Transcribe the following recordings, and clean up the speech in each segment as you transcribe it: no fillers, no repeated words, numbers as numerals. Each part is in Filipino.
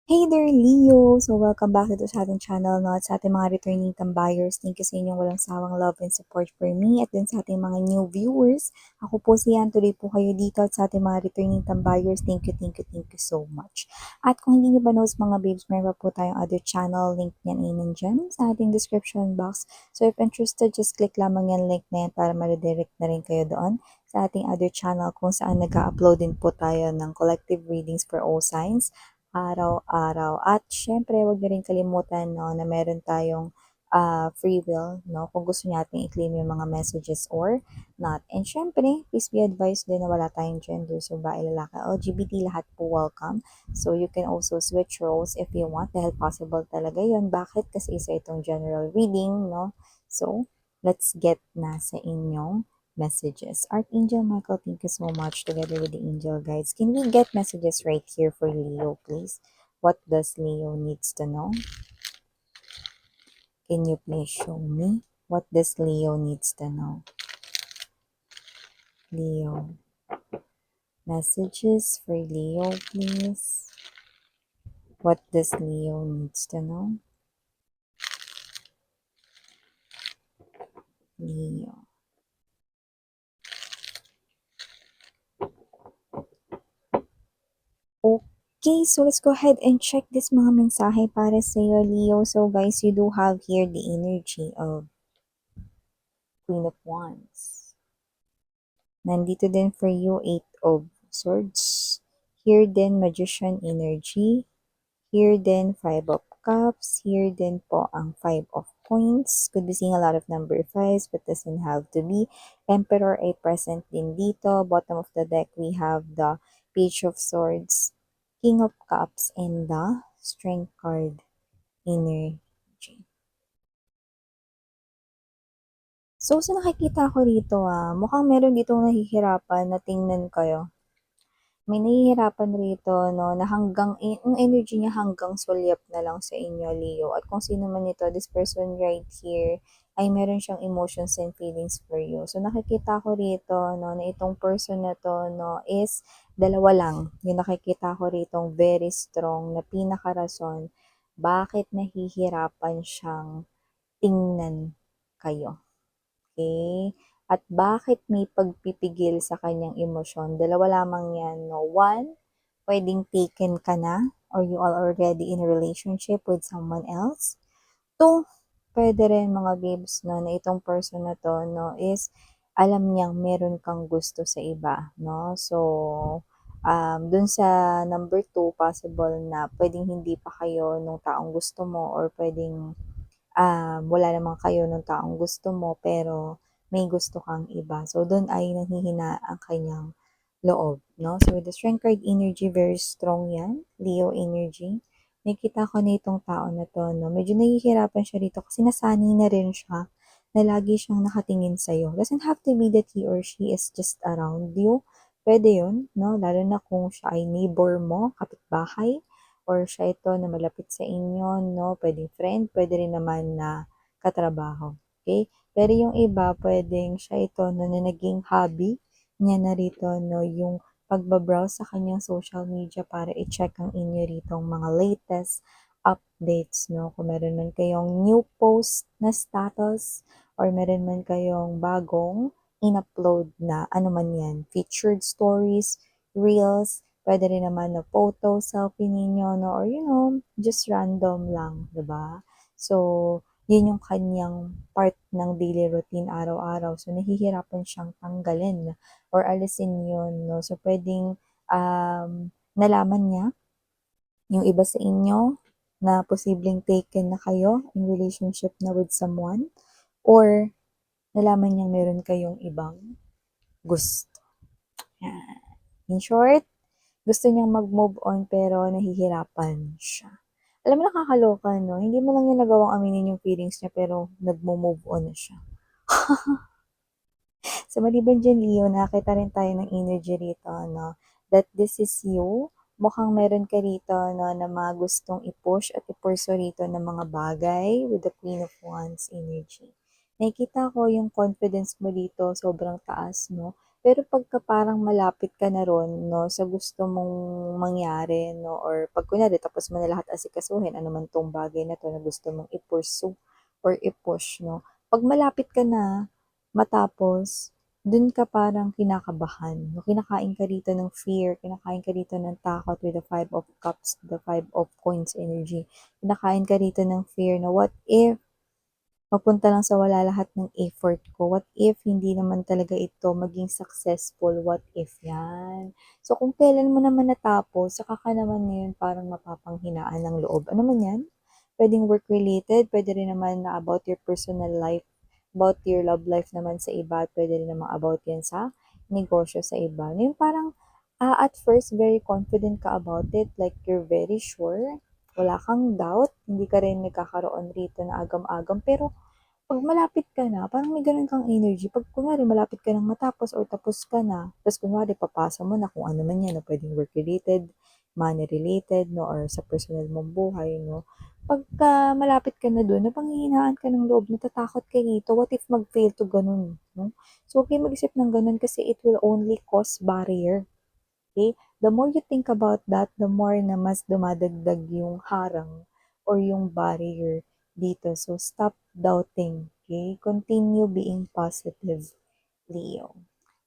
Hey there, Leo! So, welcome back dito sa ating channel, no? At sa ating mga returning tambayers, thank you sa inyong walang sawang love and support for me. At din sa ating mga new viewers, ako po si Yan, tuloy po kayo dito. At sa ating mga returning tambayers, thank you so much. At kung hindi niyo ba knows mga babes, meron pa po tayong other channel, link niyan ay nandyan sa ating description box. So, if interested, just click lamang yan link na yan para ma-redirect na rin kayo doon sa ating other channel kung saan nag-upload din po tayo ng collective readings for all signs araw-araw. At syempre, huwag niyo rin kalimutan no, na meron tayong free will, no? Kung gusto niyo ating i-claim yung mga messages or not. And syempre, please be advised din na wala tayong gender. So, bae, lalaki, LGBT, lahat po welcome. So, you can also switch roles if you want dahil possible talaga yun. Bakit? Kasi isa itong general reading, no? So, let's get na sa inyong messages. Archangel Michael, thank you so much together with the angel guides. Can we get messages right here for Leo, please? What does Leo needs to know? Can you please show me? What does Leo needs to know? Leo. Messages for Leo, please. What does Leo needs to know? Leo. Okay, so let's go ahead and check this mga mensahe para sa iyo, Leo. So guys, you do have here the energy of Queen of Wands. Nandito din for you, Eight of Swords. Here din, Magician energy. Here din, Five of Cups. Here din po ang Five of Coins. Could be seeing a lot of number fives but doesn't have to be. Emperor ay present din dito. Bottom of the deck, we have the Page of Swords, King of Cups, and the Strength card energy. So, sa nakikita ko rito mukhang meron ditong nahihirapan na tingnan kayo. May nahihirapan rito, no, na hanggang, yung energy niya hanggang sulyap na lang sa inyo, Leo. At kung sino man ito, this person right here, ay meron siyang emotions and feelings for you. So, nakikita ko rito, no, na itong person na to, no, is dalawa lang. Yung nakikita ko rito, very strong na pinakarason, bakit nahihirapan siyang tingnan kayo. Okay? At bakit may pagpipigil sa kanyang emosyon? Dalawa lamang yan, no? One, pwedeng taken ka na or you are already in a relationship with someone else. Two, pwede rin mga babes, no, na itong person na to, no, is alam niyang meron kang gusto sa iba, no? So, dun sa number two, possible na pwedeng hindi pa kayo nung taong gusto mo or pwedeng wala naman kayo nung taong gusto mo pero may gusto kang iba. So, doon ay nanghihina ang kanyang loob, no? So, with the strength card energy, very strong yan. Leo energy. Nakita ko na itong tao na to, no? Medyo nahihirapan siya rito kasi nasanay na rin siya na lagi siyang nakatingin sa'yo. Doesn't have to be that he or she is just around you. Pwede yun, no? Lalo na kung siya ay neighbor mo, kapitbahay, or siya ito na malapit sa inyo, no? Pwedeng friend, pwede rin naman na katrabaho. Okay? Pero yung iba, pwedeng siya ito no, na naging hobby niya na rito, no? Yung pagbabrowse sa kanyang social media para i-check ang inyo ritong mga latest updates, no? Kung meron man kayong new post na status or meron man kayong bagong in-upload na ano man yan, featured stories, reels, pwede rin naman na photo, selfie ninyo, no? Or just random lang, 'di ba? So, yun yung kanyang part ng daily routine araw-araw. So, nahihirapan siyang tanggalin or alisin yun, no? So, pwedeng nalaman niya yung iba sa inyo na posibleng taken na kayo in relationship na with someone or nalaman niyang meron kayong ibang gusto. Yan. In short, gusto niyang mag-move on pero nahihirapan siya. Alam mo nakakaloka, no? Hindi mo lang niya nagawang aminin yung feelings niya pero nagmo-move on na siya. So, maliban dyan, Leo, nakita rin tayo ng energy rito, no? That this is you. Mukhang meron ka rito, no, na mga gustong i-push at i-pursue rito ng mga bagay with the Queen of Wands energy. Nakikita ko yung confidence mo dito, sobrang taas, no? Pero pagka parang malapit ka na ron 'no, sa gusto mong mangyari 'no, or 'pag kunyari tapos mo na lahat asikasuhin, ano man 'tong bagay na 'to na gusto mong i-pursue or i-push 'no. 'Pag malapit ka na matapos, dun ka parang kinakabahan 'no, kinakain ka dito ng fear, kinakain ka dito ng takot with the Five of Cups, the Five of Coins energy. Kinakain ka rito ng fear na what if mapunta lang sa wala lahat ng effort ko, what if hindi naman talaga ito maging successful, what if 'yan. So kung kailan mo naman natapos saka ka naman ngayon parang mapapanghinaan ng loob, ano man 'yan? Puwedeng work related, puwede rin naman na about your personal life, about your love life naman sa iba at puwede rin namang about 'yan sa negosyo sa iba. Yung parang, at first very confident ka about it, like you're very sure, wala kang doubt, hindi ka rin nagkakaroon rito na agam-agam pero 'pag malapit ka na parang may gano'n kang energy 'pag kunwari malapit ka ng matapos or tapos ka na, ta's kunwari papasa mo na kung ano man 'yan 'no, puwedeng work related, money related 'no, or sa personal mong buhay 'no. Pagka malapit ka na do'n napanghihinaan ka ng loob, natatakot ka rito, what if mag-fail 'to gano'n 'no. So, huwag kayong mag-isip ng gano'n kasi it will only cause barrier, okey? The more you think about that, the more na mas dumadagdag yung harang or yung barrier dito. So, stop doubting, okay? Continue being positive, Leo.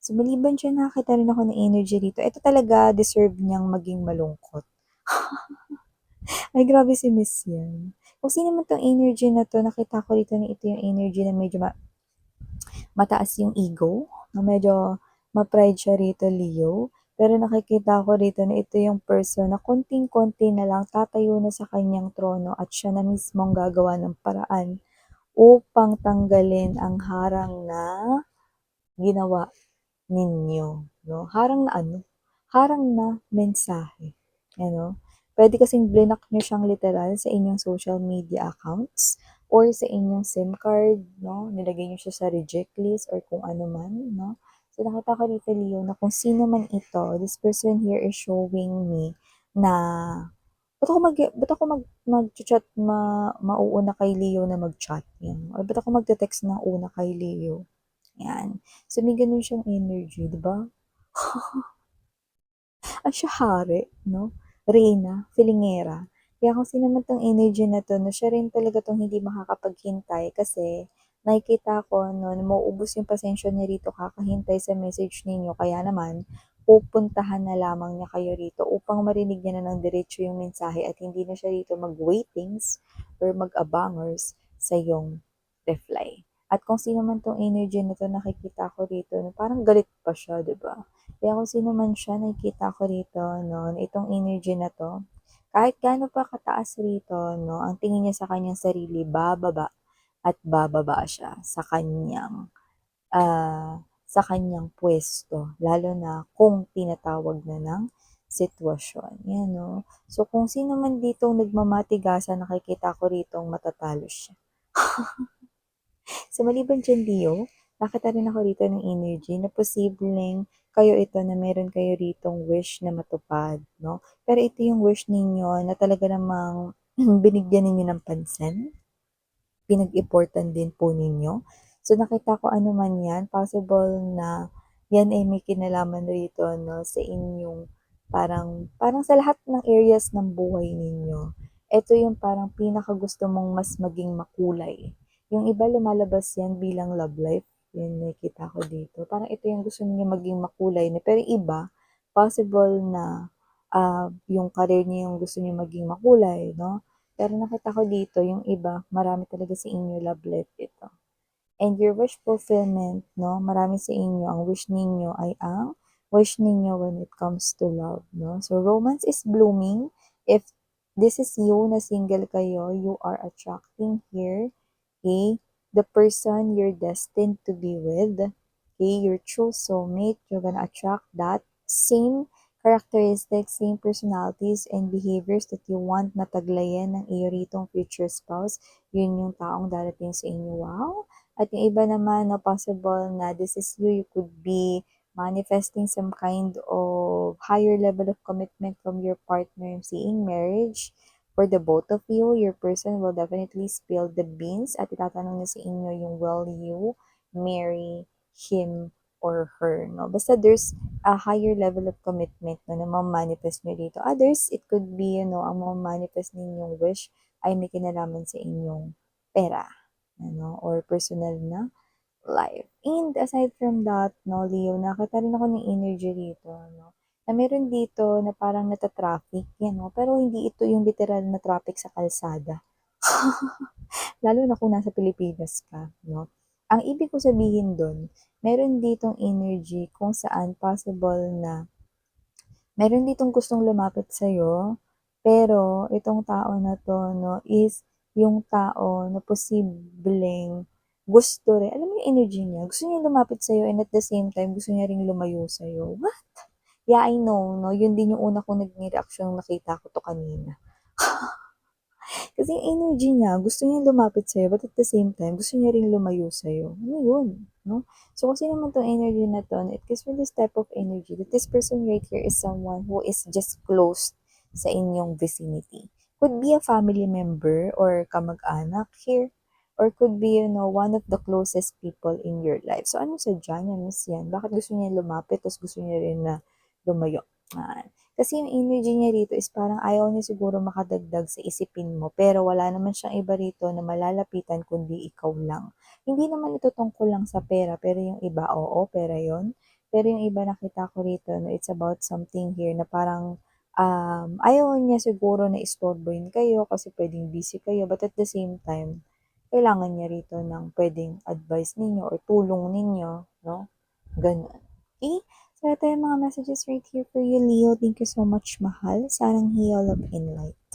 So, maliban diyan nakakita rin ako ng energy rito. Ito talaga deserve niyang maging malungkot. Ay, grabe si Miss yan. Kung sino man 'tong energy na 'to, nakita ko rito na ito yung energy na medyo mataas yung ego, na medyo ma-pride siya rito, Leo. Pero nakikita ko rito na ito yung person na konting-konti na lang tatayo na sa kanyang trono at siya na mismo ang gagawa ng paraan upang tanggalin ang harang na ginawa ninyo, 'no? Harang na mensahe, ano? Puwede kasing blinak niyo siyang literal sa inyong social media accounts or sa inyong SIM card, 'no? Nilagay niyo siya sa reject list or kung ano man, 'no? So, nakita ko dito, Leo, na kung sino man ito, this person here is showing me na ba't ako magcha-chat mauuna kay Leo na mag-chat, 'yan, or ba't ako magte-text ng una kay Leo, 'yan. So, may gano'n siyang energy, 'di ba? Siya hari 'no, reyna, felingera. Kaya kung sino man 'tong energy na 'to 'no, siya rin talaga 'tong hindi makakapaghintay kasi nakikita ko 'no, na mauubos yung pasensya niya rito kakahintay sa message ninyo kaya naman pupuntahan na lamang niya kayo rito upang marinig niya na ng diretso yung mensahe at hindi na siya rito mag-waitings or mag-abangers sa iyong reply. At kung sino man 'tong energy na 'to nakikita ko rito na parang galit pa siya, 'di ba? Kaya kung sino man siya nakikita ko rito 'no, na itong energy na 'to, kahit gaano pa kataas rito 'no, ang tingin niya sa kanyang sarili bababa at bababa siya sa kanyang puwesto lalo na kung tinatawag na ng sitwasyon, 'yan 'no. So kung sino man ditong nagmamatigasan nakikita ko ritong matatalo siya. So maliban diyan, Leo, nakita rin ako rito ng energy na posibleng kayo ito na meron kayo ritong wish na matupad, 'no? Pero ito yung wish ninyo na talaga namang binigyan ninyo ng pansin, pinag-iportan din po ninyo. So nakita ko ano man 'yan, possible na 'yan ay may kinalaman rito 'no, sa inyong parang parang sa lahat ng areas ng buhay ninyo. Ito yung parang pinakagusto mong mas maging makulay. Yung iba lumalabas 'yan bilang love life, 'yun nakikita ko dito. Parang ito yung gusto niyo maging makulay na pero yung iba, possible na, yung career niyo yung gusto niyo maging makulay 'no. Pero nakita ko dito yung iba, marami talaga sa inyo love life ito. And your wish fulfillment 'no, marami sa inyo ang wish ninyo ay ang wish ninyo when it comes to love 'no. So romance is blooming. If this is you na single kayo, you are attracting here, okay, the person you're destined to be with, okay, your true soulmate, you're gonna attract that same characteristics, same personalities and behaviors that you want na taglayan ng iyo ritong future spouse. Yun yung taong darating sa inyo. Wow! At yung iba naman na possible na this is you, you could be manifesting some kind of higher level of commitment from your partner, seeing marriage. For the both of you, your person will definitely spill the beans at itatanong na sa inyo yung will you marry him or her, no? Basta there's a higher level of commitment no, na ma-manifest nyo dito. Others, it could be, ang ma-manifest ninyong wish ay may kinalaman sa inyong pera, or personal na life. And aside from that, no, Leo, nakita rin ako ng energy dito, no, na meron dito na parang nata-traffic, yan, no, pero hindi ito yung literal na traffic sa kalsada. Lalo na kung nasa Pilipinas ka, no. Ang ibig ko sabihin doon, meron ditong energy kung saan possible na meron ditong gustong lumapit sa'yo, pero itong tao na 'to 'no, is yung tao na posibleng gusto rin alam mo yung energy niya, gusto niya lumapit sa'yo and at the same time gusto niya ring lumayo sa'yo. What? Yeah, I know 'no, yun din yung una kong naging reaksyon nung nakita ko 'to kanina. Kasi yung energy niya, gusto niya lumapit sa'yo, but at the same time, gusto niya ring lumayo sa'yo. Ano yun? No? So, kasi naman tong energy na to, it gives me this type of energy that this person right here is someone who is just close sa inyong vicinity. Could be a family member or kamag-anak here, or could be, one of the closest people in your life. So, ano sadya niya, miss yan? Bakit gusto niya lumapit, tapos gusto niya rin na lumayo? Kasi yung energy niya rito is parang ayaw niya siguro makadagdag sa isipin mo, pero wala naman siyang iba rito na malalapitan kundi ikaw lang. Hindi naman ito tungkol lang sa pera, pero yung iba, oo, pera yon. Pero yung iba nakita ko rito, no, it's about something here na parang ayaw niya siguro na istorbohin kayo kasi pwedeng busy kayo, but at the same time, kailangan niya rito ng pwedeng advice ninyo or tulong ninyo, no? Ganun. Okay? So, ito yung mga messages right here for you, Leo. Thank you so much, mahal. Sarang heal of in light.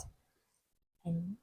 And